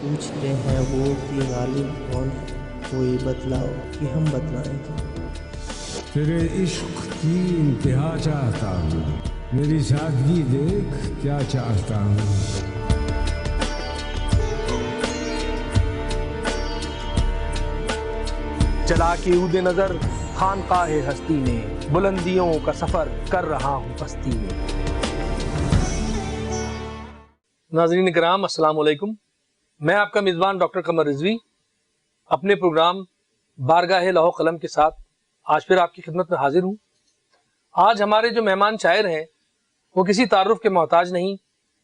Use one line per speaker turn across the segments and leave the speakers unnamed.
पूछते हैं वो कि गालिब कौन है, कोई बतलाओ कि हम बतलाएं।
तेरे इश्क की इंतहा चाहता हूँ, मेरी सादगी देख क्या चाहता हूँ।
चला के ऊदे नजर खानकाहे हस्ती में, बुलंदियों का सफर कर रहा हूँ बस्ती में। नाज़रीन किराम अस्सलाम वालेकुम, मैं आपका मेज़बान डॉक्टर कमर रिजवी अपने प्रोग्राम बारगाह लौह कलम के साथ आज फिर आपकी खिदमत में हाजिर हूँ। आज हमारे जो मेहमान शायर हैं वो किसी तारुफ के मोहताज नहीं,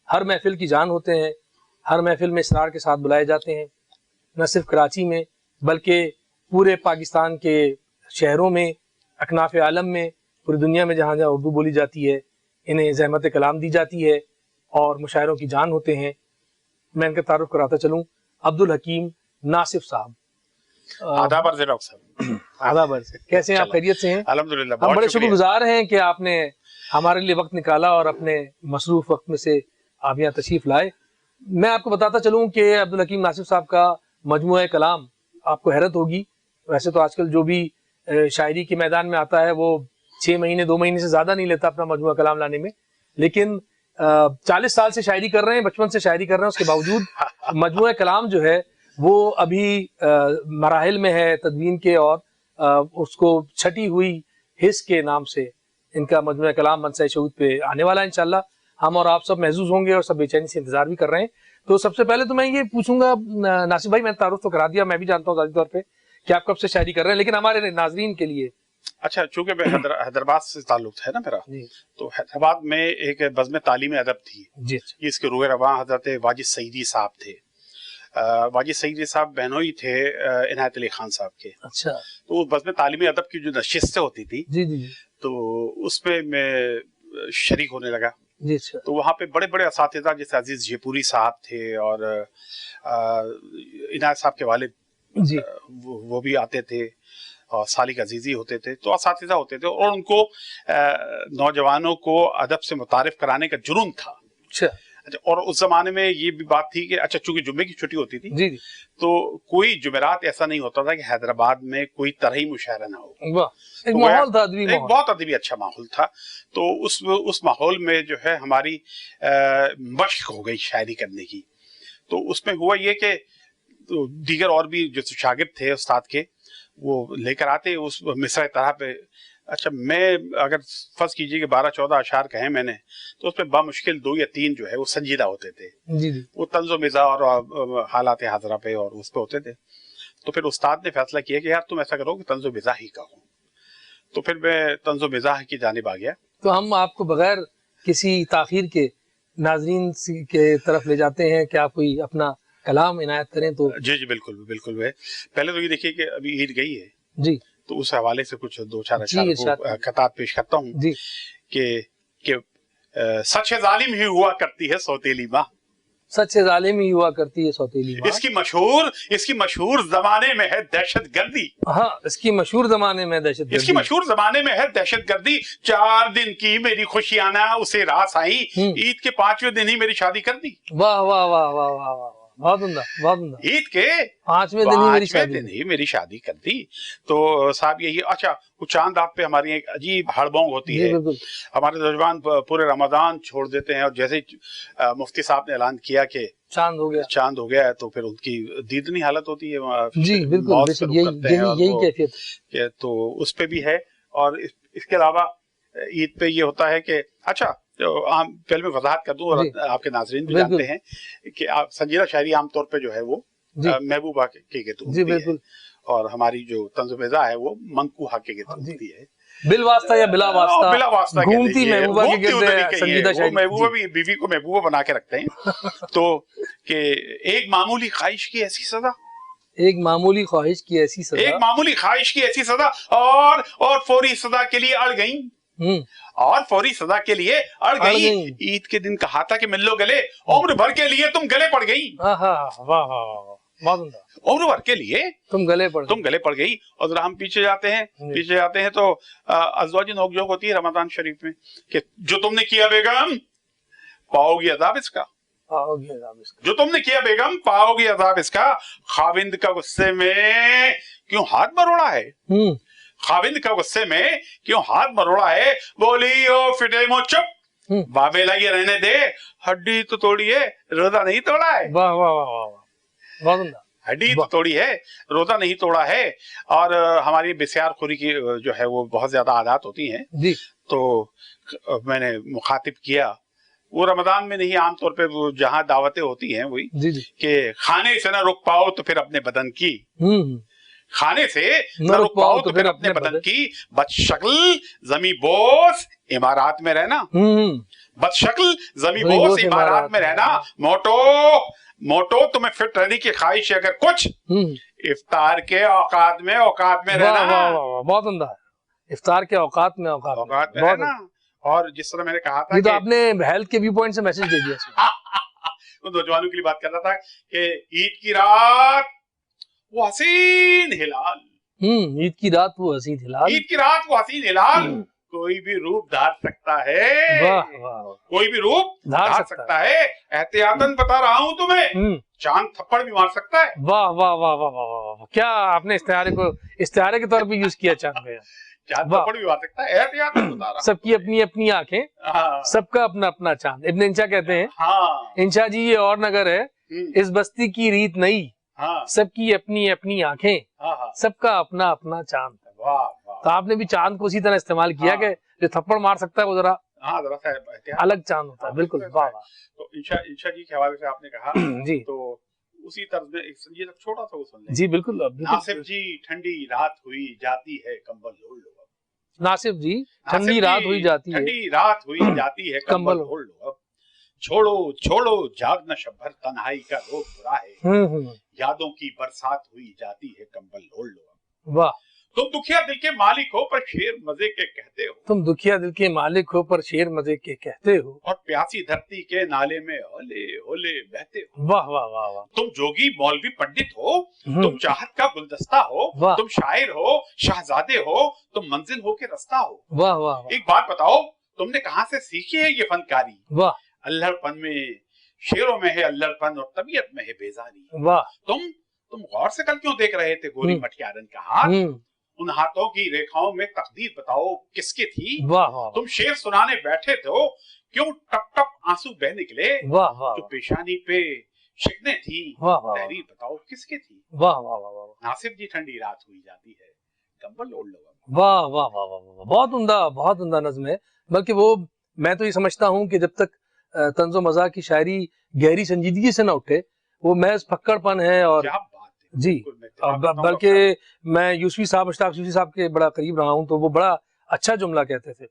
हर महफिल की जान होते हैं, हर महफिल में इसरार के साथ बुलाए जाते हैं। न सिर्फ कराची में बल्कि पूरे पाकिस्तान के शहरों में, अकनाफ आलम में, पूरी दुनिया में जहाँ जहाँ उर्दू बोली जाती है इन्हें ज़हमत कलाम दी जाती है और मुशायरों की जान होते हैं। मैं इनका तारुफ कराता चलूँ, अब्दुल हकीम नासिफ साहब।
आदाब अर्ज़ डॉक्टर साहब।
आदाब अर्ज़, कैसे हैं आप? खैरियत से हैं?
अल्हम्दुलिल्लाह,
हम बड़े शुक्रगुजार हैं कि आपने हमारे लिए वक्त निकाला और अपने मसरूफ वक्त में से आप यहाँ तशरीफ लाए। मैं आपको बताता चलूँ कि अब्दुल हकीम नासिफ साहब का मजमूआ कलाम आपको हैरत होगी। वैसे तो आजकल जो भी शायरी के मैदान में आता है वो 6 महीने 2 महीने से ज़्यादा नहीं लेता अपना मजमूआ कलाम लाने में, लेकिन 40 साल से शायरी कर रहे हैं, बचपन से शायरी कर रहे हैं, उसके बावजूद मजमूआ कलाम जो है वो अभी मराहिल में है तदवीन के, और उसको छटी हुई हिस के नाम से इनका मजमूआ कलाम मनसा शहूद पे आने वाला है। इंशाल्लाह हम और आप सब महसूस होंगे और सब बेचैनी से इंतजार भी कर रहे हैं। तो सबसे पहले तो मैं ये पूछूंगा, नासिफ भाई मैंने तारुफ तो करा दिया, मैं भी जानता हूँ ज़ाती तौर पे कि आप कब से शायरी कर रहे हैं, लेकिन हमारे नाजरीन के लिए।
अच्छा, चूंकि मैं हैदराबाद से ताल्लुक है ना मेरा, तो हैदराबाद में एक बज़्म तालीम अदब थी जी, इसके रूह रवां हजरत वाजिद सईदी साहब थे। वाजिद सईदी साहब बहनोई थे इनायत अली खान साहब के। अच्छा, तो बज़्म तालीम अदब की जो नशिस्तें होती थी जी जी, तो उसमें मैं शरीक होने लगा जी। अच्छा, तो वहाँ पे बड़े बड़े असातिज़ा जैसे अजीज जयपुरी साहब थे और इनायत साहब के वालिद जी, वो भी आते थे और सालिक अजीजी होते थे, तो असातिज़ा होते थे और उनको नौजवानों को अदब से मुतारिफ कराने का जुनून था। अच्छा, और उस जमाने में ये भी बात थी कि अच्छा, चूंकि जुम्मे की छुट्टी होती थी जी, तो कोई जुमेरात ऐसा नहीं होता था कि हैदराबाद में कोई तरही मुशायरा ना हो। एक माहौल था, एक बहुत अदबी अच्छा माहौल था। तो उस माहौल में जो है हमारी मशक हो गई शायरी करने की। तो उसमें हुआ ये कि तो दीगर और भी जो शागिर्द थे उस्ताद के, वो लेकर आते उस मिसरा तरह पे। अच्छा, मैं अगर फर्ज कीजिए कि 12-14 अशार कहे मैंने, तो उसमें बामुश्किल 2 या 3 जो है वो संजीदा होते थे जी जी। वो तंज़ो मिज़ा और हालात हाज़रा पे और उस पे होते थे। तो फिर उस्ताद ने फैसला किया कि यार तुम ऐसा करो कि तंज़ो मिज़ा ही कहो। तो फिर मैं तंज़ो मिज़ा की जानिब आ गया।
तो हम आपको बगैर किसी ताखीर के नाज़रीन के तरफ ले जाते हैं कि आप कोई अपना कलाम इनायत करें। तो
जी जी, बिल्कुल बिल्कुल। वे पहले तो ये देखिए कि अभी ईद गई है जी, तो उस हवाले से कुछ 2-4 अशआर खताब पेश करता हूँ जी कि सच जालिम ही हुआ करती है सौतेली माँ,
सच से जालिम ही हुआ करती है सौतेली माँ,
इसकी मशहूर जमाने में है दहशत गर्दी।
हाँ, इसकी मशहूर जमाने में दहशत गर्दी,
इसकी मशहूर जमाने में है दहशत गर्दी। 4 दिन की मेरी खुशियाना उसे रास आई, ईद के 5वें दिन ही मेरी शादी कर दी।
वाह वाह वाह वाह वाह वाह, बहुत उम्दा, बहुत उम्दा।
ईद के
5वें दिन ही मेरी शादी
कर दी। तो साहब यही। अच्छा, वो चांद आप पे हमारी एक अजीब हड़बोंग होती है। हमारे नौजवान पूरे रमजान छोड़ देते हैं और जैसे ही मुफ्ती साहब ने ऐलान किया कि चांद हो गया है, तो फिर उनकी दीदनी हालत होती है जी, बिल्कुल यही कैफियत। तो उस पे भी है। और इसके अलावा ईद पे ये होता है कि अच्छा, तो पहले मैं वजाहत कर दूं और आपके नाजरीन भी जानते हैं कि आप संजीदा शायरी आमतौर पे जो है वो महबूबा के होती है, और हमारी जो तंज़-ओ-मिज़ा है वो मंकूहा के होती है।
बिलवास्ता या बिला वास्ता घूमती महबूबा के
गिर्द संजीदा शायरी। महबूबा भी बीवी को महबूबा बना के रखते हैं। तो कि एक मामूली ख्वाहिश की ऐसी सजा,
एक मामूली ख्वाहिश की ऐसी सजा,
एक मामूली ख्वाहिश की ऐसी सजा, और फौरी सजा के लिए अड़ गई, और फौरी सजा के लिए अड़ गई। ईद के दिन कहा था कि मिल लो गले, उम्र भर के लिए तुम गले पड़ गई। उम्र भर के लिए तुम गले पड़ गई। और जरा हम पीछे जाते हैं तो अज़वाज नोकझोंक होती है रमजान शरीफ में कि जो तुमने किया बेगम पाओगी अज़ाब इसका।
पाओगे अज़ाब इसका।
जो तुमने किया बेगम पाओगे अज़ाब इसका। खाविंद का गुस्से में क्यों हाथ मरोड़ा है, खाविंद का गुस्से में क्यों हाथ मरोड़ा है। बोली ओ फिटे मो चुप, बाबे लगे रहने दे, हड्डी तो तोड़ी है रोजा नहीं तोड़ा है।
वाह वाह वाह वाह वाह, बहुत उम्दा।
हड्डी तो तोड़ी है रोजा नहीं तोड़ा है। और हमारी बिस्यारखोरी की जो है वो बहुत ज्यादा आदत होती हैं
जी।
तो मैंने मुखातिब किया, वो रमजान में नहीं आमतौर पे वो जहाँ दावतें होती हैं वही
जी जी
कि खाने से ना रुक पाओ तो फिर अपने बदन की, खाने से न रुक पाओ तो फिर अपने बदन की, बदशक्ल जमी बोस इमारात में रहना, बदशक्ल जमी बोस इमारात में रहना। मोटो मोटो तुम्हें फिट रहने की ख्वाहिश है अगर कुछ, इफ्तार के औकात में रहना।
बहुत उम्दा है, इफ्तार के औकात में
रहना। और जिस तरह मैंने कहा था
ये तो आपने हेल्थ के व्यू पॉइंट से मैसेज दे दिया।
तो नौजवानों के लिए बात कर रहा था कि ईद की रात वो हसीन हिलाल,
ईद की रात वो हसीन हिलाल,
ईद की रात वो हसीन हिलाल कोई भी रूप धार सकता है।
वाह वाह,
कोई भी रूप धार सकता है। एहतियातन बता रहा हूँ तुम्हें, चांद थप्पड़ भी मार सकता है।
वाह वाह वाह वाह वाह, क्या आपने इस्तिहारे के तौर पे यूज किया चांद में।
चांद थप्पड़ भी मार सकता है, एहतियातन बता रहा हूँ।
सबकी अपनी अपनी आंखें, सबका अपना अपना चांद। इब्न इंशा कहते हैं, इंशा जी ये और नगर है, इस बस्ती की रीत नहीं, सबकी अपनी अपनी आंखें, सबका अपना अपना चांद। तो आपने भी चांद को उसी तरह इस्तेमाल किया कि जो थप्पड़ मार सकता है वो जरा अलग चांद होता है। बिल्कुल, वाह वाह।
तो इंशा जी के हवाले से आपने कहा
जी,
तो उसी तर्ज में ये छोटा सा वो सुन लें।
जी बिल्कुल।
नासिफ जी ठंडी रात हुई जाती है कंबल ओढ़ लो अब।
नासिफ जी ठंडी रात हुई जाती है,
ठंडी रात हुई जाती है कंबल ओढ़ लो अब। छोड़ो छोड़ो जागना शब्बर तन्हाई का रोग बुरा है, यादों की बरसात हुई जाती है कंबल ओढ़ लो अब।
वाह।
तुम दुखिया दिल के मालिक हो पर शेर मजे के कहते हो,
तुम दुखिया दिल के मालिक हो पर शेर मजे के कहते हो,
और प्यासी धरती के नाले में होले होले बहते हो।
वाह वाह वाह वाह।
तुम जोगी मौलवी पंडित हो, तुम चाहत का गुलदस्ता हो, तुम शायर हो शहजादे हो, तुम मंजिल हो के रास्ता हो।
वाह वाह।
एक बात बताओ तुमने कहाँ से सीखी है ये फनकारी।
वाह।
अल्हड़पन में शेरों में है अल्हड़पन और तबीयत में है बेजारी।
वाह।
तुम गौर से कल क्यों देख रहे थे गोरी मटियारन का हाथ, उन हाथों की रेखाओं में तकदीर बताओ किसकी थी।
वाह वाह।
तुम शेर सुनाने बैठे थे क्यों टप टप आंसू बह निकले।
वाह वाह।
जो पेशानी पे शिकने थी तहरीर बताओ किसकी थी।
वाह वाह वाह।
नासिफ जी ठंडी रात हुई जाती है कंबल ओढ़ लो।
वाह वाह वाह वाह, बहुत उम्दा नज़्म है। बल्कि वो मैं तो ये समझता हूँ कि जब तक तंज़ो मज़ाक की शायरी गहरी संजीदगी से ना उठे वो महज फक्कड़पन है। और जी, बल्कि मैं यूसुफी साहब मुश्ताक यूसुफी साहब के बड़ा करीब रहा हूँ तो वो बड़ा अच्छा जुमला कहते थे।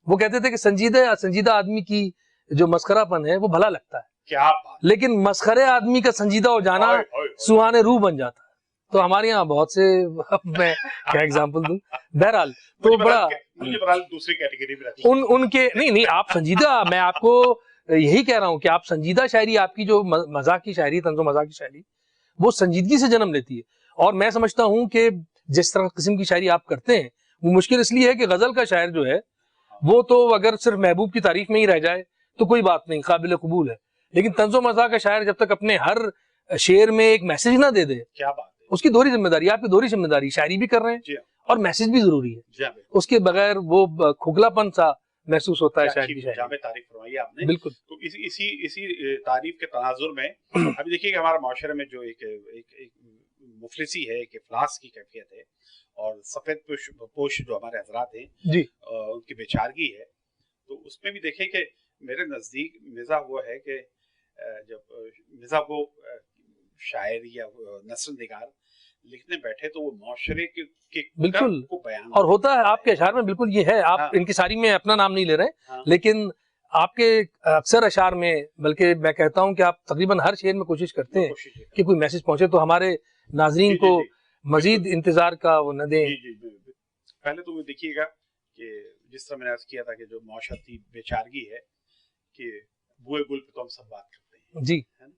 वो कहते थे कि संजीदा आदमी की जो मस्खरापन है वो भला लगता है,
क्या बात,
लेकिन मस्खरे आदमी का संजीदा हो जाना सुहाने रूह बन जाता है। तो हमारे यहाँ बहुत से मैं क्या एग्जांपल दूं, बहरहाल तो बड़ा
दूसरी कैटेगरी में रहती
उनके नहीं आप संजीदा, मैं आपको यही कह रहा हूँ कि आप संजीदा शायरी, आपकी जो मजाक की शायरी, तंज़ो मजाक की शायरी, वो संजीदगी से जन्म लेती है। और मैं समझता हूँ कि जिस तरह किस्म की शायरी आप करते हैं वो मुश्किल इसलिए है कि गजल का शायर जो है वो तो अगर सिर्फ महबूब की तारीफ में ही रह जाए तो कोई बात नहीं, काबिल कबूल है। लेकिन तंज़ो मज़ाक का शायर जब तक अपने हर शेर में एक मैसेज ना दे दे,
क्या बात है,
उसकी दोहरी जिम्मेदारी, आपकी दोहरी जिम्मेदारी, शायरी भी कर रहे हैं और मैसेज भी जरूरी है। उसके बगैर वो खोखलापन सा महसूस होता है शायरी।
तारीफ फरमाई आपने।
बिल्कुल।
तो इसी तारीफ के तनाजुर में अभी देखिए कि हमारा माशरे में जो एक मुफलिसी है, एक इफलास की कैफियत है और सफेद पोश जो हमारे हजरात हैं
जी
उनकी बेचारगी है। तो उसमें भी देखें कि मेरे नजदीक मिज़ा वो है कि जब मिज़ा को शायर या नस्र निगार लिखने बैठे तो वो माशरे के
बिल्कुल
को बयान
और होता है आपके अशार में। बिल्कुल ये है, आप इनकी सारी में अपना नाम नहीं ले रहे, लेकिन आपके अक्सर अशार में, बल्कि मैं कहता हूं कि आप तकरीबन हर शेर में कोशिश करते हैं कि कोई मैसेज पहुंचे तो हमारे नाजरीन को मजीद इंतजार का वो न दें।
पहले तो वो देखिएगा कि जिस तरह मैंने अर्ज किया था कि जो मौशती बेचारगी है कि बुए गुल पे तो हम सब बात करते हैं
जी,
है ना?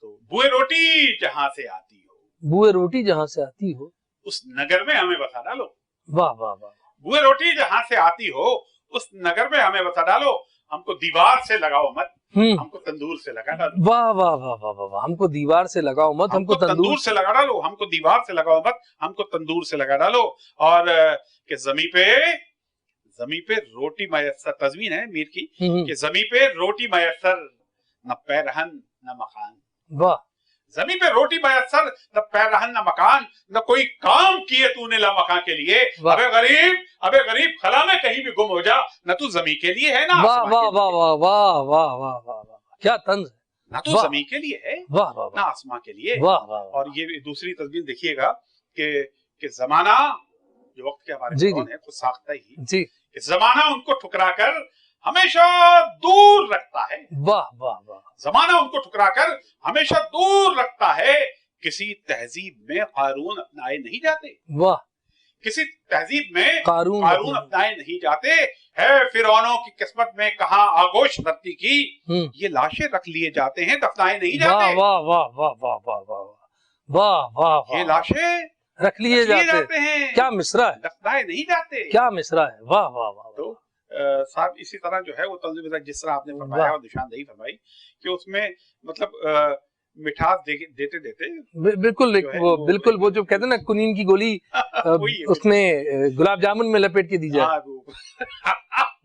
तो बुए रोटी जहां से आती हो,
बुए रोटी जहां से आती हो
उस नगर में हमें बसा डालो।
वाह वाह वाह।
बुए रोटी जहां से आती हो उस नगर में हमें बसा डालो, हमको दीवार से लगाओ मत। हमको तंदूर से लगा डालो।
वाह वाह वाह वाह वाह, हमको दीवार से लगाओ मत, हमको तंदूर
से लगा डालो, हमको दीवार से लगाओ मत, हमको तंदूर से लगा डालो। और कि जमी पे रोटी मयसर, तज़मीन है मीर की कि जमी पे रोटी मयसर न पैरहन न मकान।
वाह,
जमीन पे रोटी मयसर न पैरहन न मकान, न कोई काम किए तूने ला मकान के लिए। अबे गरीब खला में कहीं भी गुम हो जा, न तू जमीन के लिए है ना
वाह वाह वाह वाह वाह वाह वाह वाह, क्या तंज है,
ना तो जमीन के लिए है
वाह वाह
ना आसमां के लिए।
वाह वाह।
और ये दूसरी तस्वीर देखिएगा कि जमाना जो वक्त के हमारे कौन है खुद साख्ता ही
जी,
जमाना उनको ठुकरा कर हमेशा दूर रखता है।
वाह वाह वाह,
जमाना उनको ठुकरा कर हमेशा दूर रखता है। किसी तहजीब में कारून अपनाए नहीं जाते।
वाह,
किसी तहजीब में
कारून
अपनाए नहीं जाते। है फिरौनों की किस्मत में कहाँ आगोश धरती की, ये लाशें रख लिए जाते हैं दफनाए नहीं जाते।
वाह वाह वाह वाह वाह वाह वाह वाह वाह,
ये लाशें
रख लिए जाते
हैं,
क्या मिसरा है,
दफनाए नहीं जाते,
क्या मिसरा है। वाह वाह वाह।
तो साहब इसी तरह जो है वो तंज़ीम जिस तरह आपने फरमाया और निशानदेही फरमाई कि उसमें मतलब मिठास देते देते
बिल्कुल वो बिल्कुल वो जो कहते हैं ना कुनीन की गोली उसमें गुलाब जामुन में लपेट के दी जाए।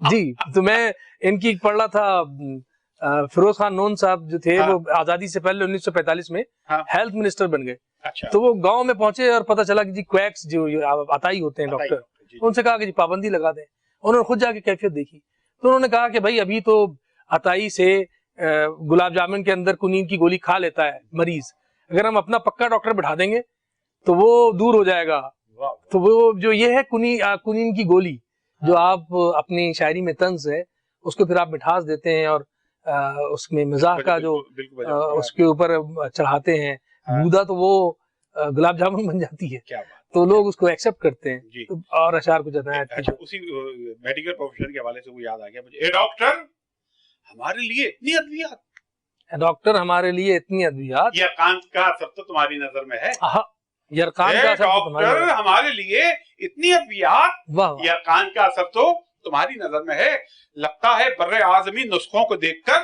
जी, तो मैं इनकी पढ़ रहा था, फिरोज खान नून साहब जो थे वो आजादी से पहले 1945 में हेल्थ मिनिस्टर बन गए।
अच्छा।
तो वो गांव में पहुंचे और पता चला कि जी क्वैक्स जो अताई होते हैं डॉक्टर, उनसे कहा कि जी पाबंदी लगा दें। उन्होंने खुद जाके कैफियत देखी तो उन्होंने कहा कि भाई अभी तो अताई से गुलाब जामुन के अंदर कुनीन की गोली खा लेता है मरीज, अगर हम अपना पक्का डॉक्टर बैठा देंगे तो वो दूर हो जाएगा। तो वो जो ये है कुनीन की गोली जो आप अपनी शायरी में तंज है उसको फिर आप मिठास देते हैं और उसमें मजाक का जो उसके ऊपर चढ़ाते हैं बूदा, तो वो गुलाब जामुन बन जाती है।
क्या बात।
तो लोग उसको एक्सेप्ट करते हैं। तो और अशार कुछ
अच्छा, उसी मेडिकल प्रोफेशन के हवाले से वो याद आ गया मुझे, डॉक्टर हमारे लिए इतनी अद्वियात,
डॉक्टर हमारे लिए इतनी अद्वियात,
यरकान का असर तो तुम्हारी नजर में है।
यरकान का असर
डॉक्टर हमारे लिए इतनी अद्वियात, यरकान का असर तो तुम्हारी नजर में है। लगता है बर्रे आज़मी नुस्खों को देखकर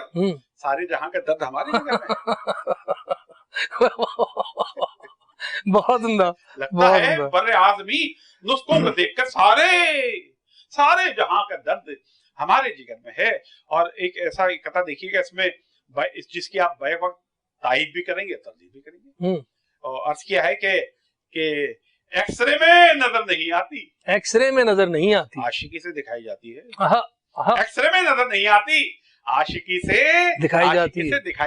सारे जहां का दर्द हमारी नजर में
बहुत उम्दा।
लगता है बर्रे आज़मी नुस्खों को देखकर सारे जहां का दर्द हमारे जिगर में है। और एक ऐसा कथा देखिएगा इसमें जिसकी आप बैक वक्त तायद भी करेंगे तरजीह भी करेंगे। और अर्ज किया है कि एक्सरे में नजर नहीं आती,
एक्सरे में नजर नहीं आती,
आशिकी से दिखाई जाती है। एक्सरे में नजर नहीं आती, आशिकी से दिखाई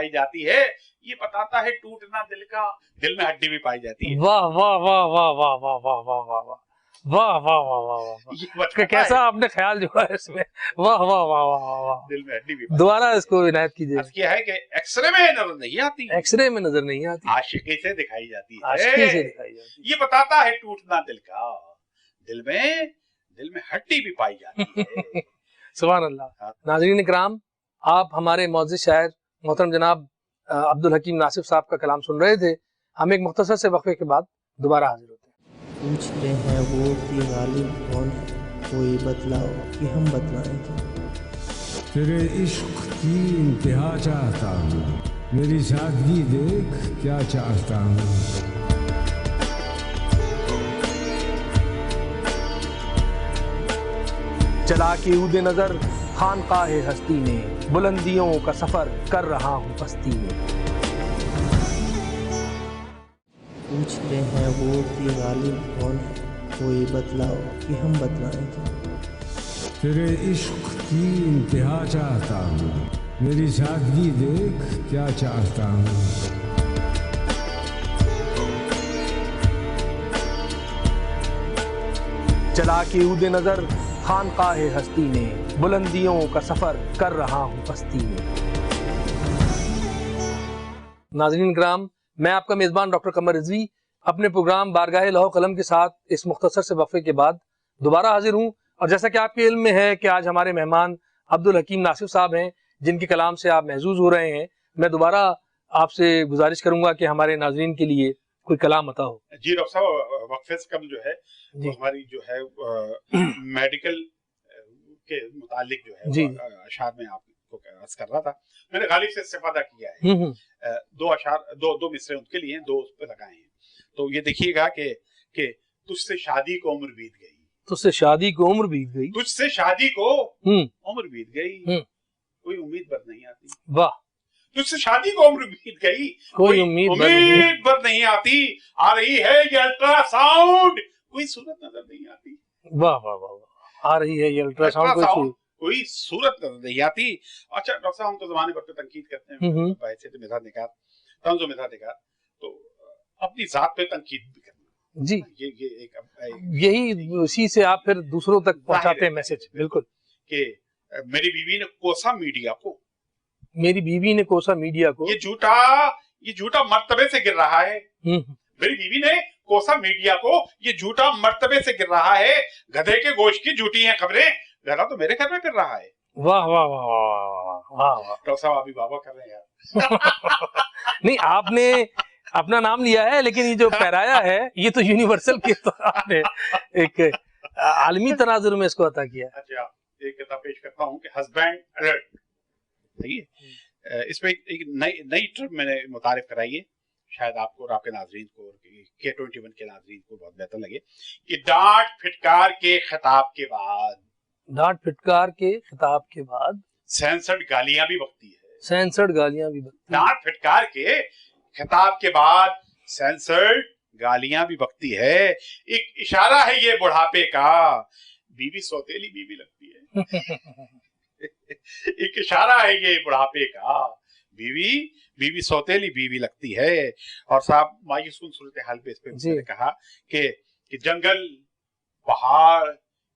जाती है। ये बताता है टूटना दिल का, दिल में हड्डी भी पाई जाती है।
वाह वाह वाह वाह वाह वाह वाह वाह वाह वाह वाह वाह वाह वाह वाह, कैसा आपने ख्याल जोड़ा है इसमें। वाह वाह वाह वाह वाह, दिल में हड्डी भी। दोबारा इसको इनायत कीजिए।
क्या है कि एक्सरे में नजर नहीं आती,
एक्सरे में नजर नहीं आती,
आशिकी से दिखाई जाती है,
आशिकी से दिखाई जाती है।
ये बताता है टूटना दिल का, दिल में हड्डी भी पाई जाती है।
सुभान अल्लाह। नाज़रीन इकराम, आप हमारे मौजूद शायर मोहतरम जनाब अब्दुल हकीम नासिफ साहब का कलाम सुन रहे थे। हम एक मुख्तसर से वक्फे के बाद दोबारा हाजिर होते हैं।
पूछते हैं वो कि गालिब कौन है, कोई बतलाओ कि हम बतलाएं क्या।
तेरे इश्क की इंतहा चाहता हूँ, मेरी सादगी देख क्या चाहता हूँ।
चला के ऊदे नजर खानकाहे हस्ती में, बुलंदियों का सफर कर रहा हूँ बस्ती में।
पूछते हैं वो कि गालिब कौन है, कोई बतलाओ कि हम बतलाएं क्या।
तेरे इश्क की इंतहा चाहता हूँ, मेरी सादगी देख क्या चाहता हूँ।
चला के ऊदे नजर खानकाहे हस्ती में, बुलंदियों का सफर कर रहा हूँ बस्ती में। नाज़रीन किराम, मैं आपका मेज़बान डॉक्टर कमर रिजवी अपने प्रोग्राम बारगाहे लौह कलम के साथ इस मुख्तसर से वक्फे के बाद दोबारा हाजिर हूँ। और जैसा कि आपके इल्म में है कि आज हमारे मेहमान अब्दुल हकीम नासिफ साहब हैं, जिनके कलाम से आप महजूज हो रहे हैं। मैं दोबारा आपसे गुजारिश करूंगा कि हमारे नाज़रीन के लिए कोई कलाम अता हो।
जी डॉक्टर साहब, वक्फे से कबल जो है हमारी जो है मेडिकल के मुतालिक जो है अशार में आप को अर्ज कर रहा था, मैंने गालिब से इस्तेफादा किया है। दो मिसरे उनके लिए, दो उस पे लगाए हैं। तो ये देखिएगा कि तुझसे शादी को उम्र बीत गई,
तुझसे शादी को उम्र बीत गई,
तुझसे शादी को उम्र बीत गई, कोई उम्मीद भर नहीं आती।
वाह।
तुझसे शादी को उम्र बीत गई, कोई उम्मीद भर नहीं आती। आ रही है ये अल्ट्रासाउंड, कोई सूरत नजर नहीं आती।
वाह वाह वाह, आ रही है ये अल्ट्रासाउंड,
कोई सूरत नजर नहीं आती। अच्छा डॉक्टर साहब, हम तो जमाने पर तनकीद करते हैं, तो मिजाज निकार, तंजो मिजाज निकार, तो अपनी जात पे तनकीद भी करना
जी, यही उसी से आप फिर दूसरों तक पहुंचाते हैं मैसेज। बिल्कुल, कि
मेरी बीवी ने कोसा मीडिया को,
मेरी बीवी ने कोसा मीडिया को,
ये झूठा मर्तबे से गिर रहा है। मेरी बीवी ने कोसा मीडिया को, ये झूठा मर्तबे से गिर रहा है। गधे के गोश्त की झूठी हैं खबरें, गधा तो मेरे घर में फिर रहा है।
वाह वाह वाह वाह वाह।
डॉक्टर साहब अभी बाबा कर रहे हैं यार।
नहीं, आपने अपना नाम लिया है, लेकिन ये जो पैराया है ये तो यूनिवर्सल के, तो आपने एक आलमी तनाजुर में इसको अता किया।
अच्छा, एक किताब पेश करता हूँ कि हस्बैंड अलर्ट, सही है। इसमें एक नई टर्म मैंने मुतारिफ कराई है, शायद आपको और आपके नाजरीन को, K21 के नाजरीन को बहुत बेहतर लगे, कि डांट फिटकार के खिताब के बाद,
डांट फिटकार के खिताब के बाद
सेंसर्ड गालियां भी बकती है।
सेंसर्ड गालियां भी बकती है।
डांट फिटकार के खिताब के बाद सेंसर्ड गालियां भी बकती है। एक इशारा है ये बुढ़ापे का, बीवी सौतेली बीवी लगती है। एक इशारा है ये बुढ़ापे का, बीवी सौतेली बीवी लगती है। और साहब मायूस कुन सूरत हाल पे इस पे मैंने कहा कि जंगल, पहाड़,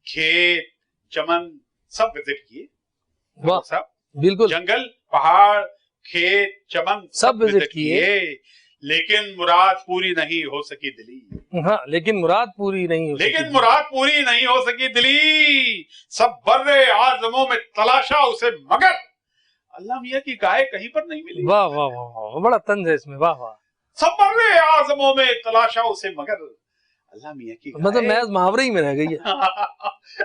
खेत, चमन सब विजिट किए।
वाह
साहब,
बिल्कुल,
जंगल, पहाड़, खेत, चमन सब विजिट किए, लेकिन मुराद पूरी नहीं हो सकी दिली।
हाँ, लेकिन मुराद पूरी नहीं हो
सकी दिली। सब बर्रे आज़मों में तलाशा उसे, मगर अल्लाह मियां की गाय कहीं पर नहीं मिली।
वाह वाह वाह, बड़ा तंज है इसमें। वाह वाह।
सब बर्रे आज़मों में तलाशा उसे, मगर अल्लाह मियां की गाय,
मतलब महज मुहावरे ही में रह गई है।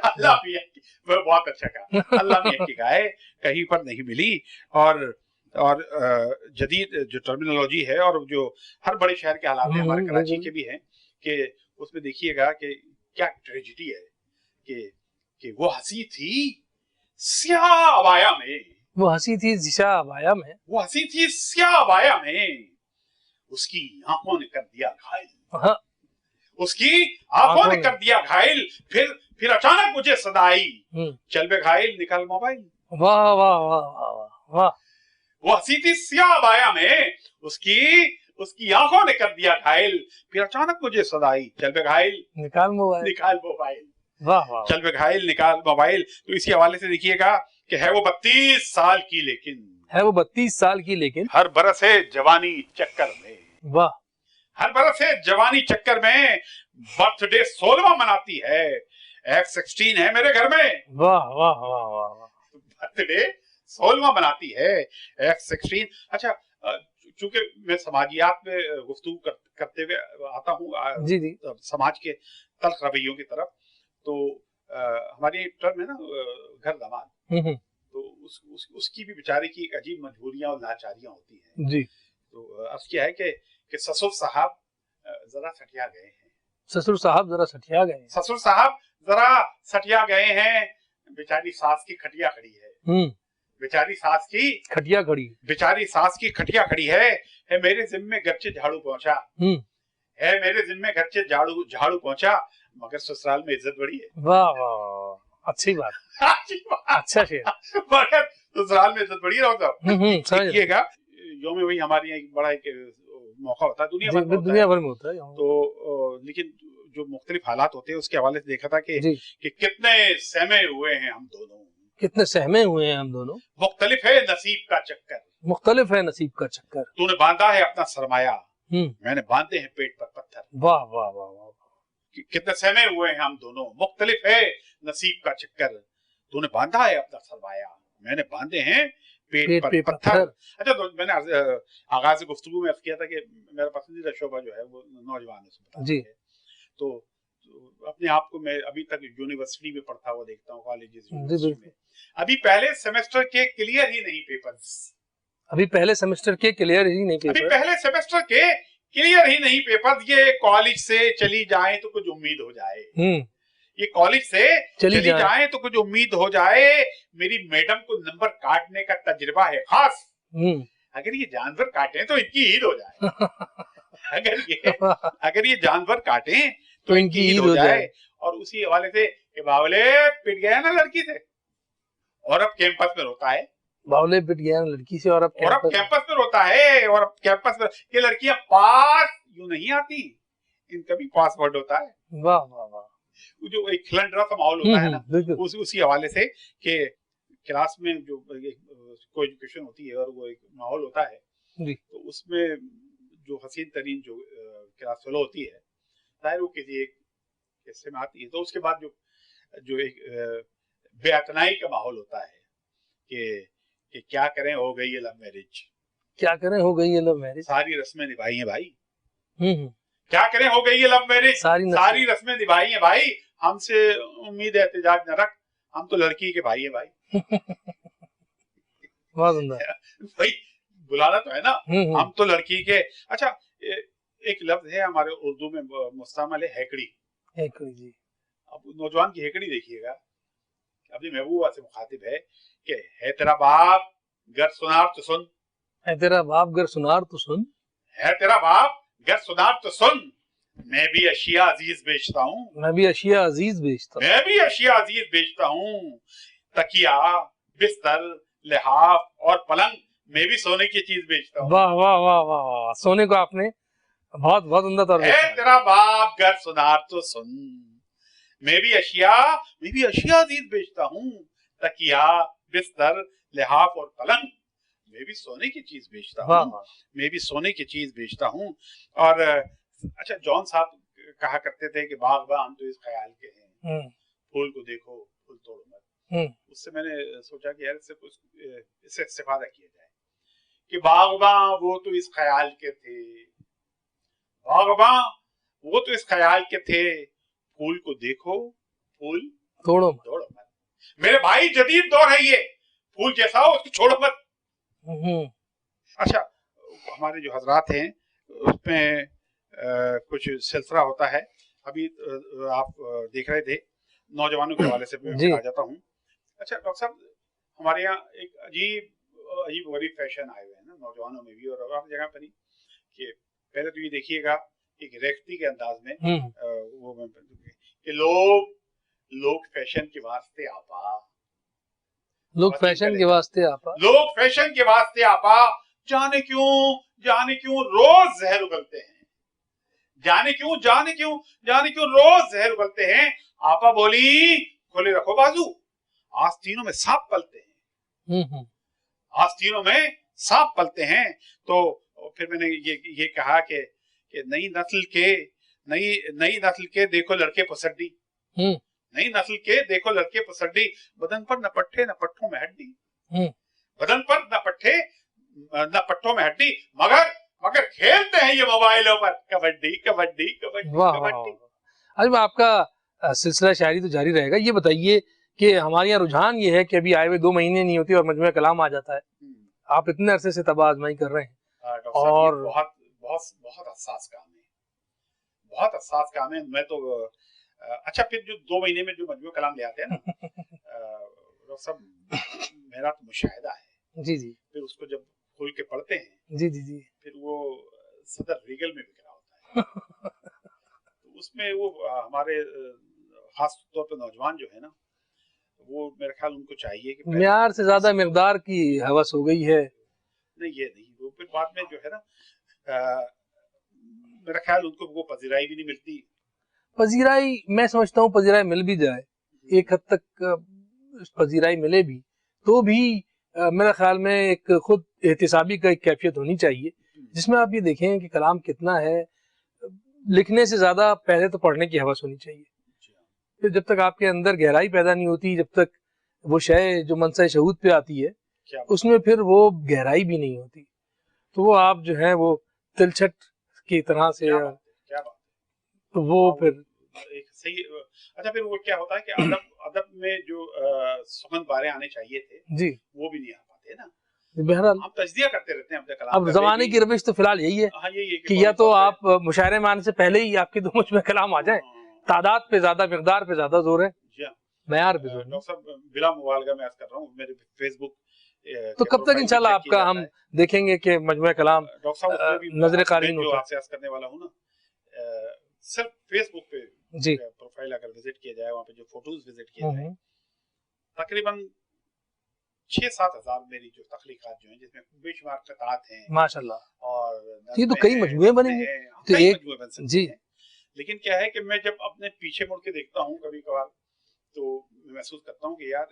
अल्लाह मियां की, वह बहुत अच्छा कहा, अल्लाह मियां की गाय कहीं पर नहीं मिली। और जदीद जो टर्मिनोलॉजी है और जो हर बड़े शहर के हालात हैं, हमारे कराची के भी हैं, कि उसमें देखिएगा कि क्या ट्रेजेडी है कि वो हंसी थी स्याह अबाया में,
वो हंसी थी स्याह अबाया में,
वो हंसी थी स्याह अबाया में, उसकी आंखों ने कर दिया घायल, उसकी आंखों ने कर दिया घायल। फिर अचानक मुझे सदा आई, चल बे घायल निकाल मोबाइल।
वाह वाह वाह वाह।
वो हंसी थी स्याह अबाया में, उसकी आंखों ने कर दिया घायल, फिर अचानक मुझे सदा आई, चल बे घायल
निकाल मोबाइल। वाह वाह,
चल बे घायल निकाल मोबाइल। तो इसी हवाले से देखिएगा कि है वो 32 साल की लेकिन हर बरस है जवानी चक्कर में।
वाह,
हर बरस है जवानी चक्कर में, बर्थडे 16वां मनाती है, F16 है मेरे घर में।
वाह वाह वाह वाह,
बर्थडे 16वां बनाती है, F16। अच्छा, चूंकि मैं समाजियात में गुफ्तगू करते हुए आता हूँ
जी,
समाज के तल्ख रवैयों की तरफ, तो हमारी एक टर्म है ना घर दामाद, तो उसकी भी बेचारे की एक अजीब मजबूरियां और लाचारियां होती हैं
जी।
तो अर्ज किया है कि ससुर साहब जरा सटिया गए हैं,
ससुर साहब जरा सटिया गए हैं, बेचारी सास की खटिया खड़ी है, बेचारी सास की खटिया खड़ी है मेरे जिम्मे गच्चे झाड़ू पहुंचा, है मेरे जिम्मे गच्चे झाड़ू पहुंचा, मगर ससुराल में इज्जत बढ़ी है। वाह वाह, अच्छी बात, अच्छा शेर।
मगर ससुराल में इज्जत बढ़ी है। देखिएगा योम वही हमारे यहाँ बड़ा एक मौका होता है, दुनिया भर में होता है तो, लेकिन जो मुख्तलिफ हालात होते हैं उसके हवाले से देखा था कि कितने सहमे हुए हैं हम दोनों, मुख्तलिफ है नसीब का चक्कर, तूने बांधा है अपना सरमाया, मैंने बांधे हैं पेट पर पत्थर। वाह वाह वाह वाह, कितने सहमे हुए हैं हम दोनों, मुख्तलिफ है नसीब का चक्कर, तूने बांधा है अपना सरमाया, मैंने बांधे हैं पेट पर पत्थर। अच्छा, तो मैंने आगाज गुफ्तगू में अर्ज किया था कि मेरा पसंदीदा शोबा जो है वो नौजवान है जी। तो अपने आप को मैं अभी तक यूनिवर्सिटी में पढ़ता हुआ देखता हूँ, कॉलेजेस
बिल्कुल।
में अभी पहले सेमेस्टर के क्लियर ही नहीं पेपर्स,
अभी पहले सेमेस्टर के क्लियर ही नहीं
अभी
पेपर,
पहले सेमेस्टर के क्लियर ही नहीं पेपर। ये कॉलेज से चली जाए तो कुछ उम्मीद हो जाए, ये कॉलेज से चली जाए तो कुछ उम्मीद हो जाए। मेरी मैडम को नंबर काटने का तजुर्बा है खास, अगर ये जानवर काटे तो इनकी ईद हो जाए। अगर ये जानवर काटे तो इनकी ईद हो जाए। और उसी हवाले से बावले पिट गया ना लड़की से और अब कैंपस में रोता है,
बावले पिट गया ना लड़की से और अब
कैंपस में रोता है। और अब कैंपस में ये लड़कियां पास यूं नहीं आती, इनका भी पासवर्ड होता है।
वाह वाह वाह,
जो एक खिलंडरा सा माहौल होता है ना, उसी हवाले से कि क्लास में जो को एजुकेशन होती है और वो एक माहौल होता है, तो उसमें जो हसीन तरीन जो क्लास फेलो होती है, जाहिर वो किसी एक हिस्से में आती है। तो उसके बाद जो एक बेअतनाई का माहौल होता है कि क्या करें, हो गई है लव मैरिज,
क्या करें हो गई है लव मैरिज,
सारी रस्में निभाई हैं भाई। क्या करें हो गई है लव मैरिज, सारी रस्में निभाई हैं भाई। हमसे उम्मीद है एहतजाज न रख, हम तो लड़की के भाई हैं भाई। भाई बुलाना तो है ना, हम तो लड़की के। अच्छा, एक लफ्ज है हमारे उर्दू में मुस्तमल है, हैकड़ी।
हैकड़ी जी।
अब नौजवान की हैकड़ी देखिएगा, अपनी महबूबा से मुखातिब है कि है तेरा बाप घर सुनार तो सुन,
है तेरा बाप घर सुनार तो सुन,
है तेरा बाप घर सुनार तो सुन, मैं भी अशिया अजीज बेचता हूँ,
मैं भी अशिया अजीज बेचता हूँ,
मैं भी अशिया अजीज बेचता हूँ। तकिया, बिस्तर, लिहाफ और पलंग, मैं भी सोने की चीज बेचता हूँ।
वाह वाह वाह वाह वाह, सोने को आपने बहुत बहुत उम्दा तौर पे,
है तेरा बाप घर सुनार तो सुन, मैं भी अशिया अजीज बेचता हूँ। तकिया, बिस्तर, लिहाफ और पलंग, मैं भी सोने की चीज बेचता हूँ, मैं भी सोने की चीज बेचता हूँ। और अच्छा, जॉन साहब कहा करते थे कि बागबान तो इस ख्याल के हैं, फूल को देखो फूल तोड़ो मत। उससे मैंने सोचा कि यार इससे इस्तेफादा किया जाए कि बागबान वो तो इस ख्याल के थे, बागबान वो तो इस ख्याल के थे, फूल को देखो फूल
तोड़ो
मत। मेरे भाई जदीद दौर है ये, फूल जैसा हो उसको छोड़ो मत। अच्छा, हमारे जो हजरात हैं उसमें कुछ सिलसिला होता है। अभी आप देख रहे थे नौजवानों के हवाले से मैं आ जाता हूँ। अच्छा डॉक्टर साहब, हमारे यहाँ एक अजीब गरीब फैशन आए हुए हैं ना नौजवानों में भी और हर जगह पर ही, कि पहले तो ये देखिएगा एक रेख्ती के अंदाज में वो कि लोग फैशन के वास्ते आपा,
लोग फैशन के वास्ते आपा,
लोग फैशन के वास्ते आपा, जाने क्यों रोज जहर उगलते हैं, जाने क्यों रोज जहर उगलते हैं। आपा बोली खोले रखो बाजू, आस्तीनों में सांप पलते हैं, आस्तीनों में सांप पलते हैं। तो फिर मैंने ये कहा कि नई नस्ल के देखो लड़के पसड्डी, नई नस्ल के देखो लड़के पसड्डी, बदन पर न पट्टे न पट्टों में हड्डी, बदन पर न पट्टे न पट्टों में हड्डी, मगर खेलते हैं ये मोबाइलों पर कबड्डी कबड्डी कबड्डी कबड्डी।
अरे आपका सिलसिला शायरी तो जारी रहेगा। ये बताइए कि हमारे यहाँ रुझान ये है कि अभी आए हुए 2 महीने नहीं होती और मजमूआ कलाम आ जाता है। आप इतने अरसे से तबाह आजमाई कर रहे हैं और
बहुत हसास काम है, बहुत हसास काम है। मैं तो अच्छा, फिर जो 2 महीने में जो मजमूआ कलाम ले आते हैं ना डॉक्टर साहब, मेरा तो मुशाहिदा है
जी जी,
फिर उसको जब खोल के पढ़ते हैं
जी जी जी,
फिर वो सदर रीगल में बिखरा होता है। तो उसमें वो हमारे खास तौर पे नौजवान जो है ना, वो मेरे ख्याल उनको चाहिए कि
म्यार से ज्यादा मिकदार की हवस हो गई है।
नहीं, ये नहीं, वो फिर बाद में जो है ना मेरा ख्याल उनको वो पजीराई भी नहीं मिलती।
पजीराई मैं समझता हूँ पजीराई मिल भी जाए, एक हद तक पजीराई मिले भी तो भी मेरे ख्याल में एक खुद एहतिसाबी का एक कैफियत होनी चाहिए, जिसमें आप ये देखें कि कलाम कितना है। लिखने से ज्यादा पहले तो पढ़ने की हवस होनी चाहिए। फिर जब तक आपके अंदर गहराई पैदा नहीं होती, जब तक वो शय जो मनसा शहूद पे आती है उसमें फिर वो गहराई भी नहीं होती, तो वो आप जो है वो तिलछट की तरह से, तो वो फिर
एक सही। अच्छा, फिर वो क्या होता है कि अदब में जो सुगंध बारे आने चाहिए थे
जी,
वो भी नहीं आ पाते ना।
बहरहाल
हम तजदिया करते रहते हैं अपने कलाम
अब
का,
जमाने की रविश तो फिलहाल यही है
हाँ यही है
कि या तो आप मुशायरे में आने से पहले ही आपकी दो मुझ में कलाम आ जाए।
हाँ,
तादाद पे ज्यादा, मिकदार पे ज्यादा जोर है,
जी हाँ।
मयार पे जोर नहीं।
डॉक्टर साहब बिला मुबालगा मैं अर्ज कर रहा हूँ, मेरे फेसबुक
तो कब तक इंशाल्लाह आपका हम देखेंगे कि मजमूए कलाम
डॉक्टर साहब उसमें भी
नजर कारीन
जो
होता है?
आपसे अर्ज करने वाला हूँ ना, सिर्फ फेसबुक पे
जी,
प्रोफाइल अगर विजिट किया जाए, वहाँ पे जो फोटोज विजिट किए जाए, तकरीबन 6-7 हजार मेरी जो तख्लीकात जो हैं, जिसमें बेशुमार क़ितात हैं
माशाल्लाह।
और
ये तो कई मजमूए बनेंगे, तो
कई
एक
मजमूए बन सकते
जी
हैं। लेकिन क्या है कि मैं जब अपने पीछे मुड़ के देखता हूँ कभी कभार, तो मैं महसूस करता हूँ कि यार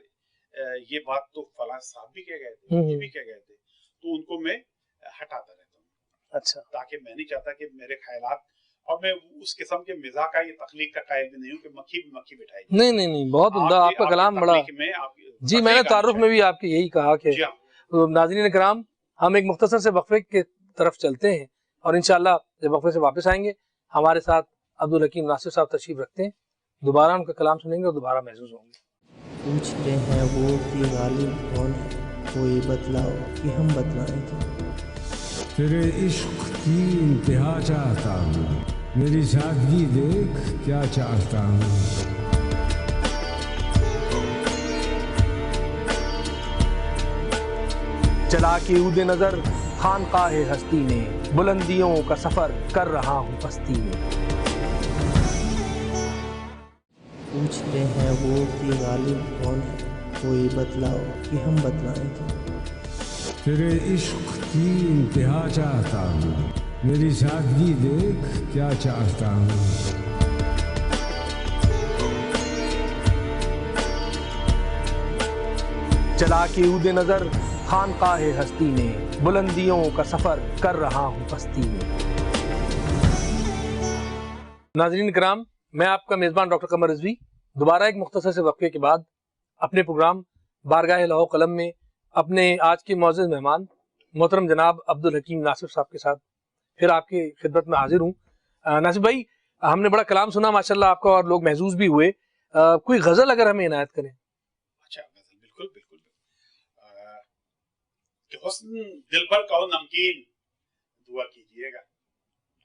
ये बात तो फलां साहब भी कह गए थे, ये भी कह गए थे, तो उनको मैं हटाता रहता हूँ।
अच्छा,
ताकि मैं नहीं चाहता कि मेरे ख्यालात, और मैं उस किस्म के मिजाज का, ये तख्लीक का कायल भी नहीं हूँ कि मक्खी भी मक्खी बिठाई जाए।
नहीं नहीं नहीं, बहुत उम्दा आपका कलाम बड़ा। जी, मैंने तारुफ में भी आपके यही कहा कि तो नाज़रीन किराम, हम एक मुख्तसर से वक्फे की तरफ चलते हैं और इंशाअल्लाह जब वक्फे से वापस आएंगे हमारे साथ अब्दुल हकीम नासिर साहब तशरीफ रखते हैं। दोबारा उनका कलाम सुनेंगे और दोबारा महसूस होंगे।
पूछते हैं वो कि गालिब कौन है, कोई बतलाओ कि हम बतलाएं क्या।
तेरे इश्क की इंतहा चाहता हूँ, मेरी सादगी देख क्या चाहता हूँ।
चला के उदे नजर खानकाहे हस्ती में, बुलंदियों का सफर कर रहा हूँ बस्ती में।
पूछते हैं वो कि गालिब कौन है, कोई बतलाओ कि हम बतलाएं क्या।
तेरे इश्क की इंतहा चाहता हूँ, मेरी सादगी देख क्या चाहता हूँ।
चला के उदे नजर खानकाहे हस्ती में, बुलंदियों का सफर कर रहा हूँ बस्ती में। नाज़रीन किराम, मैं आपका मेज़बान डॉक्टर कमर रिजवी दोबारा एक मुख्तसर से वक्फे के बाद अपने प्रोग्राम बारगाह लौह कलम में अपने आज के मौजूद मेहमान मोहतरम जनाब अब्दुल हकीम नासिर साहब के साथ फिर आपकी खिदमत में हाजिर हूँ। नासिर भाई, हमने बड़ा कलाम सुना माशाल्लाह आपका और लोग महसूस भी हुए। कोई गज़ल अगर हमें इनायत करें।
अच्छा, गज़ल बिल्कुल बिल्कुल। कि हुस्न दिलबर का हो नमकीन, दुआ कीजिएगा।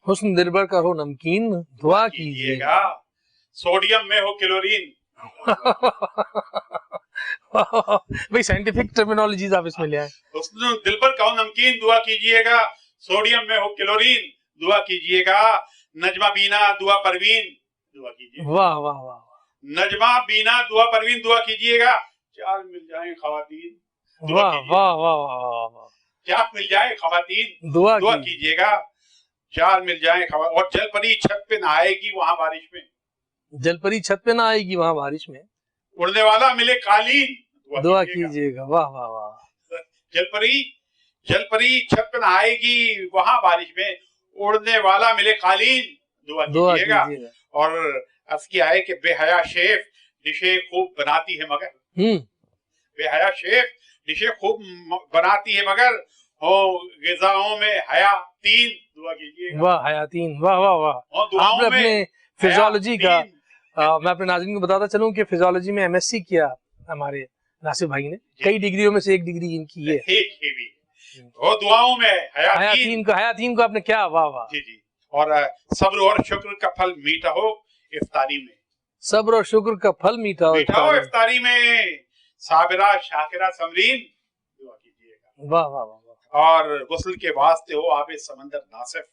हुस्न दिलबर का हो नमकीन, दुआ कीजिएगा।
सोडियम में हो क्लोरीन।
भाई साइंटिफिक टर्मिनोलॉजीज आप इसमें ले आए।
हुस्न दिलबर का हो नमकीन, दुआ कीजिएगा। सोडियम में हो क्लोरीन, दुआ कीजिएगा। नजमा बीना दुआ परवीन, दुआ कीजिएगा।
वाह वाह वाह।
नजमा बीना दुआ परवीन, दुआ कीजिएगा। चार मिल जाए खवातीन,
वाह वाह वाह वाह।
चार मिल जाए खवातीन,
दुआ
कीजिएगा। चार मिल जाए और जलपरी छत पे नहाएगी वहां बारिश में।
जलपरी छत पे ना आएगी वहां बारिश में।
उड़ने वाला मिले कालीन,
दुआ कीजिएगा। वाह वाह वाह।
जलपरी छत पे नहाएगी वहां बारिश में, उड़ने वाला मिले कालीन, दुआ कीजिएगा। और अर्ज किया है कि बेहया शेफ डिशे खूब बनाती है मगर, बेहया शेफ डिशे खूब बनाती है मगर, हो ग़िज़ाओं में हयातीन, दुआ कीजिएगा।
वाह, हयातीन, वाह वाह वाह। आपने अपने फिजियोलॉजी का, मैं अपने नाज़रीन को बताता चलूं कि फिजियोलॉजी में एमएससी किया हमारे नासिर भाई ने। कई डिग्रियों में से एक डिग्री इनकी है।
वो दुआओं में
हयातीन को आपने क्या, वाह वाह।
जी जी। और सब्र और शुक्र का फल मीठा हो इफ्तारी में,
सब्र और शुक्र का फल मीठा हो
इफ्तारी में। साबिरा शाकिरा समरीन, दुआ कीजिएगा।
वाह वाह वाह।
और गुस्ल के वास्ते हो आबे समंदर नासिफ,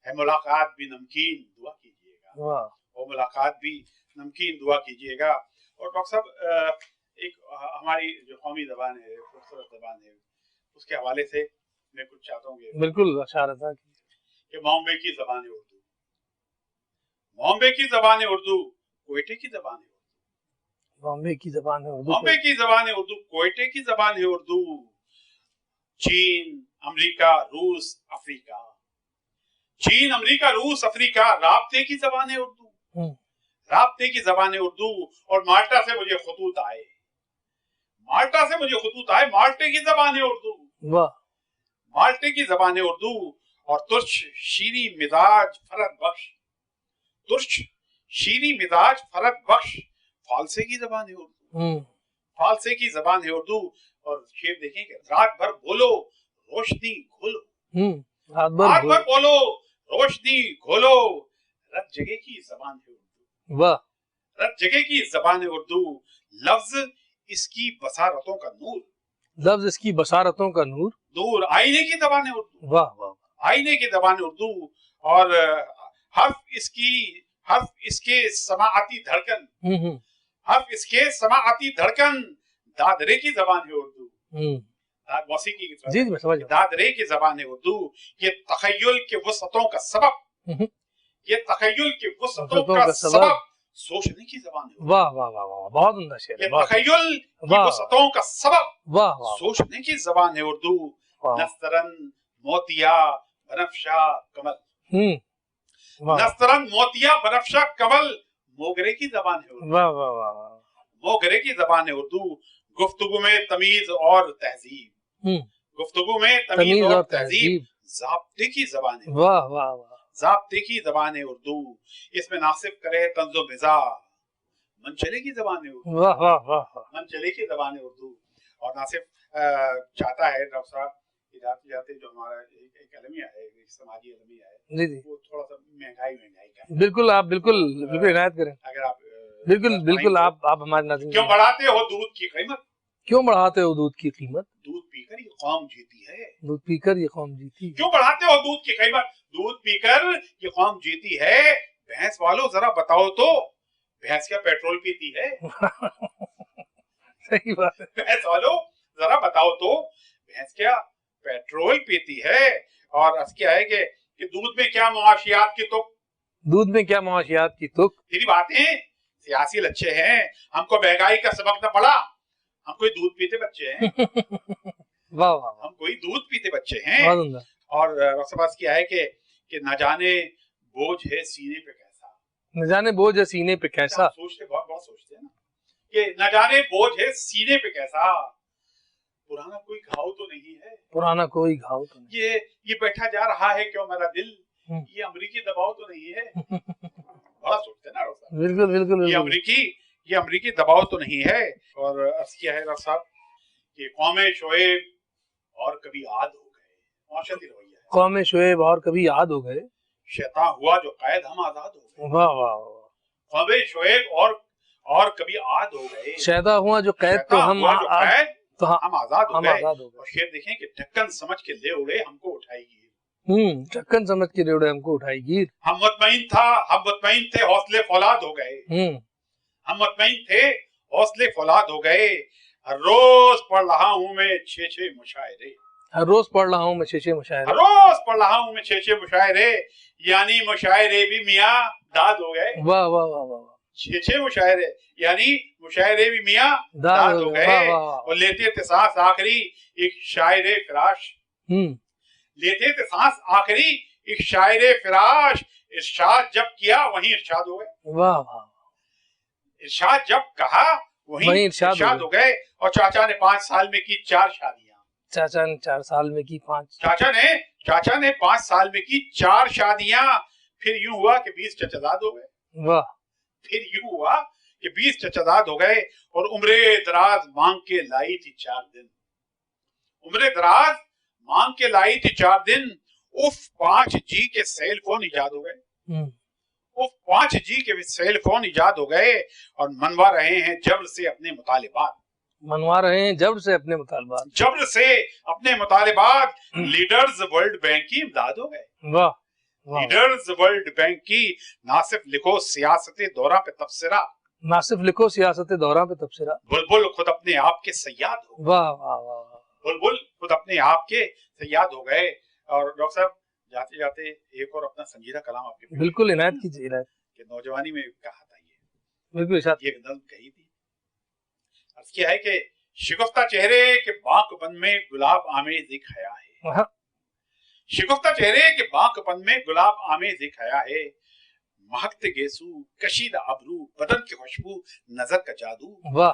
है मुलाकात भी नमकीन, दुआ कीजिएगा।
वाह।
वो मुलाकात भी नमकीन, दुआ कीजिएगा। और डॉक्टर साहब, एक हमारी जो कौमी जबान है, खूबसूरत जबान है, उसके हवाले से मैं कुछ चाहता हूँ।
बिल्कुल अशारत
कि बॉम्बे की जबान है उर्दू, बॉम्बे की जबान है उर्दू, कोयटे की जबान है उर्दू,
बॉम्बे की जबान है उर्दू,
बॉम्बे की जबान है उर्दू, कोयटे की जबान है उर्दू। चीन, अमेरिका, रूस, अफ्रीका, चीन, अमेरिका, रूस, अफ्रीका, राब्ते की जबान है उर्दू, राब्ते की जबान है उर्दू। और माल्टा से मुझे खतूत आए, माल्टा से मुझे खतूत आए, माल्टे की जबान है उर्दू,
वाह,
माल्टे की जबान है उर्दू। और तुर्श शीरी मिजाज फरत बख्श, तुर्श शीरी मिजाज फरक बख्श फालसे की जबान है उर्दू, फालसे की जबान है उर्दू। और शेर देखें कि रात भर बोलो रोशनी घोलो, रात भर बोलो रोशनी घोलो, रत जगह की जबान है उर्दू,
वाह,
रत जगह की जबान है उर्दू। लफ्ज इसकी बसारतों का नूर,
लफ्ज इसकी बसारतों का नूर,
नूर आईने की जबान है उर्दू,
वाह वाह,
आईने की जबान है उर्दू। और हर्फ इसके समाअती धड़कन, हर्फ इसके समाअती धड़कन, दादरे की जबान है उर्दू, मौसीकी की
जी मैं समझ
दादरे की जबान है उर्दू। ये तखय्युल के वसतों का सबब, ये तखय्युल के वसतों का सबब सोचने की जबान है।
वाह वाह वाह वाह, बहुत उम्दा शेर है।
तखय्युल की वसतों का सबब
वाह वाह,
सोचने की जबान है उर्दू। नस्तरन मोतिया बनफशा कमल, नस्तरन मोतिया बनफशा कमल, मोगरे की जबान है उर्दू,
वाह वाह वाह,
मोगरे की जबान है उर्दू। गुफ्तगू में तमीज और तहजीब, गुफ्तगू में तमीज और तहजीब, ज़ाब्ते की जबान है,
वाह वाह वाह,
ज़ाब्ते की जबान है उर्दू। इसमें नासिब करे तंज़ो मिज़ा, मनचले की जबान है उर्दू,
वाह वाह वाह,
मनचले की जबान है उर्दू। और नासिब चाहता है डॉक्टर साहब कि जाते जाते जो हमारा एक अलमिया है, एक समाजी अलमिया है,
जी जी,
वो थोड़ा सा महंगाई का,
बिल्कुल आप बिल्कुल इनायत करें,
अगर आप
बिल्कुल बिल्कुल आप हमारे नाज़रीन,
क्यों बढ़ाते हो दूध की कीमत,
क्यों बढ़ाते हो दूध की कीमत,
दूध पीकर ये कौम जीती है,
दूध पीकर ये कौम जीती,
क्यों बढ़ाते हो दूध की कीमत, दूध पीकर ये कौम जीती है। भैंस वालों जरा बताओ तो, भैंस क्या पेट्रोल पीती है?
सही बात है,
भैंस वालों जरा बताओ तो, भैंस क्या पेट्रोल पीती है? और क्या है कि दूध में क्या मुआशियात की तुक,
दूध में क्या मुआशियात की तुक,
तेरी बातें सियासी लच्छे हैं, हमको महंगाई का सबक न पड़ा, हम कोई दूध पीते बच्चे हैं।
वाह वाह,
हम कोई दूध पीते बच्चे हैं। और रसबस क्या है कि न जाने बोझ है सीने पे कैसा,
न जाने बोझ है सीने पे कैसा,
सोचते बहुत सोचते हैं ना कि न जाने बोझ है सीने पे कैसा, पुराना कोई घाव तो नहीं है,
पुराना कोई घाव तो नहीं,
ये बैठा जा रहा है क्यों मेरा दिल, ये अमरीकी दबाव तो नहीं है। बड़ा सोचते ना रसा, बिल्कुल बिल्कुल, ये अमरीकी दबाव तो नहीं है। और क्या है रसा कि कौमे शोएब और कभी याद हो गए, मौशती रवैया है,
कौमे शोएब और कभी याद हो गए,
शैतान हुआ जो कैद हम आजाद हो गए,
वाह वाह,
कौमे शोएब और कभी याद हो गए,
शैतान हुआ जो कैद तो हम
आजाद हो गए। और शेर देखें कि ढक्कन समझ के ले उड़े हमको उठाएगी,
ढक्कन समझ के ले उड़े हमको उठाएगी,
हम मुतमईन थे हौसले फौलाद हो गए, हम मुतमईन थे हौसले फौलाद हो गए। हर रोज पढ़ रहा हूँ मैं 6-6 मुशायरे,
हर रोज पढ़ रहा हूँ मैं 6-6 मुशायरे,
हर रोज पढ़ रहा हूँ मैं 6-6 मुशायरे, यानी मुशायरे भी मियाँ दाद हो गए,
वाह वाह वाह वाह,
6-6 मुशायरे यानी मुशायरे भी मियाँ दाद हो गए। और लेते थे सांस आखिरी एक शायरे फिराश, लेते थे सांस आखिरी एक शायरे फिराश, इरशाद जब किया वहीं इरशाद हो गए,
वाह वाह,
इरशाद जब कहा वहीं इरशाद हो गए। और चाचा ने 5 साल में की 4 शादियां,
चाचा ने 4 साल में की 5,
चाचा ने 5 साल में की 4 शादियां। फिर यूं हुआ कि 20 चचाजाद हो गए,
वाह,
फिर यूं हुआ कि 20 चचाजाद हो गए। और उम्रे दराज मांग के लाई थी 4 दिन, उम्रे दराज मांग के लाई थी 4 दिन। उफ 5G के सेल फोन इजाद हो गए, उफ 5G के सेल फोन इजाद हो गए। और मनवा रहे हैं जब्र से अपने मुतालिबात,
मनवा रहे हैं जब्र से अपने मुतालिबात,
जब्र से अपने मुतालिबात। लीडर्स वर्ल्ड बैंक की इमदाद हो गए,
वाह,
लीडर्स वर्ल्ड बैंक की। नासिफ लिखो सियासत दौरा पे तबसरा,
नासिफ लिखो सियासत दौरा पे तबसरा।
बुलबुल खुद अपने आप के सयाद हो,
वाह वाह वाह,
बुलबुल खुद अपने आप के सयाद हो गए। और डॉक्टर साहब जाते जाते एक और अपना संजीदा कलाम आपके,
बिल्कुल इनायत कीजिए, इनायत
कि नौजवानी में कहा था ये,
बिल्कुल इरशाद,
ये नज़्म कही थी। अर्ज़ किया है कि शिकफ्ता चेहरे के बांकपन में गुलाब आमेज़ एक हया है, शिकफ्ता चेहरे के बांकपन में गुलाब आमेज़ एक हया है। महकते गेसू कशीदा अबरू बदन की खुशबू नजर का जादू,
वाह,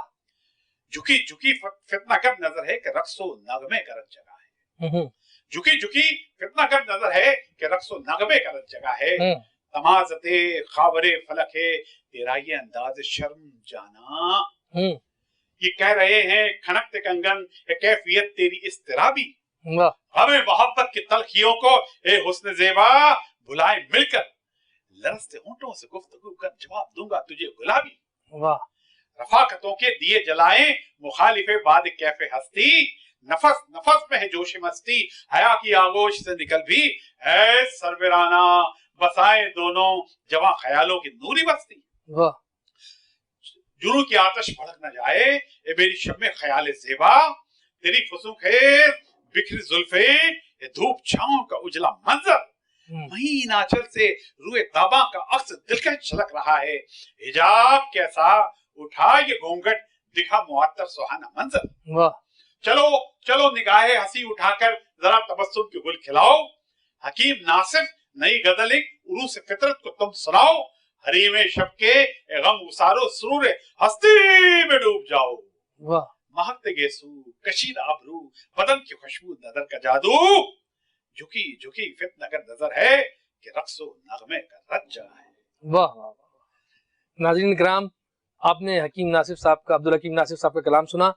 झुकी झुकी फितना कब नजर है कि रक्सो नगमे का रंग जगह है, झुकी झुकी फितना कब नजर है कि रक्सो नगमे का रंग जगह है। तमाज़ते खाबरे फलक है तेरा ये अंदाज शर्म जाना। ये कह रहे हैं खनकते कंगन ये कैफियत तेरी इस्तिराबी। हमें मोहब्बत की तलखियों को ए हुस्न ज़ेबा बुलाए मिलकर लरजते होंठों से गुफ्तगू कर जवाब दूंगा तुझे गुलाबी। रफाकतों के दिए जलाएं मुखालिफे बाद कैफे हस्ती नफस नफस में है जोश मस्ती हया की आगोश से निकल भी है सरवराना बसाए दोनों जवां ख्यालों की नूरी बस्ती। जुनून की आतश भड़क न जाए ए मेरी शब में ख्याल ज़ेबा तेरी फुसूखेज़ बिखरी जुल्फे ये धूप छांव का उजला मंजर महीन आंचल से रुए ताबा का अक्स दिलकश झलक रहा है हिजाब कैसा उठा ये घूंघट दिखा मुअत्तर सुहाना मंजर। चलो चलो निगाहे हंसी उठाकर जरा तबस्सुम के गुल खिलाओ हकीम नासिफ नई गजल उरूस फितरत को तुम सुनाओ हरीमे शब के गम उसारो सुरूर हस्ती में डूब जाओ। महकते गेसू कशीद आबरू बदन की खुशबू नजर का जादू झुकी झुकी फित्न अगर नजर है कि रक्सो नगमे का रज्जा है।
वाह वाह वाह। नाज़रीन किराम, आपने हकीम नासिफ साहब का अब्दुल हकीम नासिफ साहब का कलाम सुना।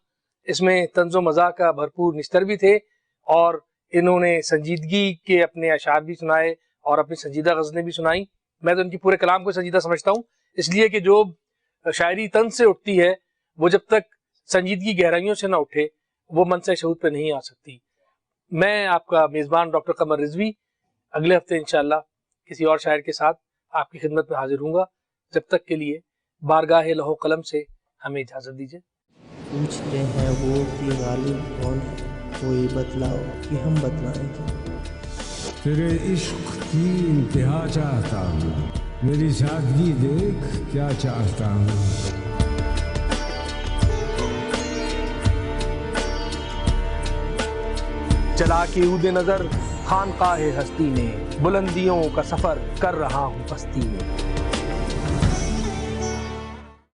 इसमें तंज़ो मज़ाह का भरपूर निस्तर भी थे और इन्होंने संजीदगी के अपने अशार भी सुनाए और अपनी संजीदा गज़लें भी सुनाई। मैं तो इनकी पूरे कलाम को संजीदा समझता हूँ, इसलिए कि जो शायरी तन से उठती है वो जब तक संजीदगी गहराइयों से ना उठे वो मंसर शहूद पे नहीं आ सकती। मैं आपका मेज़बान डॉक्टर कमर रिजवी अगले हफ्ते इंशाअल्लाह किसी और शायर के साथ आपकी खिदमत में हाजिर हूँगा। जब तक के लिए बारगाह लौह कलम से हमें इजाज़त दीजिए।
पूछते हैं वो कि गालिब कौन है, कोई बतलाओ कि हम बतलाएं क्या।
तेरे इश्क की इंतहा चाहता हूँ, मेरी सादगी देख क्या चाहता हूँ।
चला के ऊदे नजर खानकाहे हस्ती में बुलंदियों का सफर कर रहा हूँ पस्ती में।